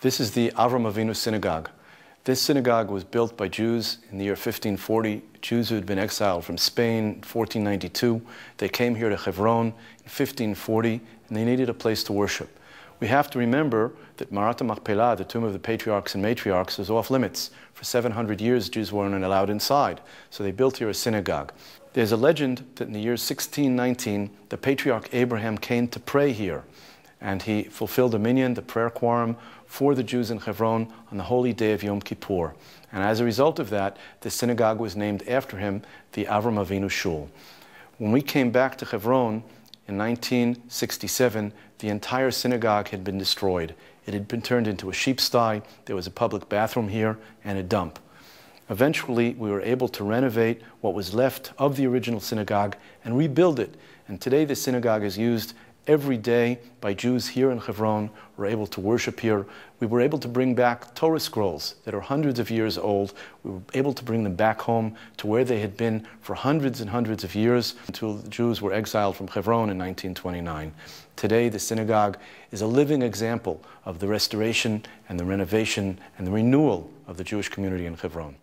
This is the Avram Avinu Synagogue. This synagogue was built by Jews in the year 1540, Jews who had been exiled from Spain in 1492. They came here to Hebron in 1540, and they needed a place to worship. We have to remember that Marat HaMachpelah, the tomb of the patriarchs and matriarchs, was off limits. For 700 years, Jews weren't allowed inside, so they built here a synagogue. There's a legend that in the year 1619, the patriarch Abraham came to pray here, and he fulfilled a minyan, the prayer quorum, for the Jews in Hebron on the holy day of Yom Kippur. And as a result of that, the synagogue was named after him, the Avram Avinu Shul. When we came back to Hebron in 1967, the entire synagogue had been destroyed. It had been turned into a sheep sty, there was a public bathroom here, and a dump. Eventually, we were able to renovate what was left of the original synagogue and rebuild it. And today the synagogue is used every day by Jews here in Hebron. We're able to worship here. We were able to bring back Torah scrolls that are hundreds of years old. We were able to bring them back home to where they had been for hundreds and hundreds of years until the Jews were exiled from Hebron in 1929. Today, the synagogue is a living example of the restoration and the renovation and the renewal of the Jewish community in Hebron.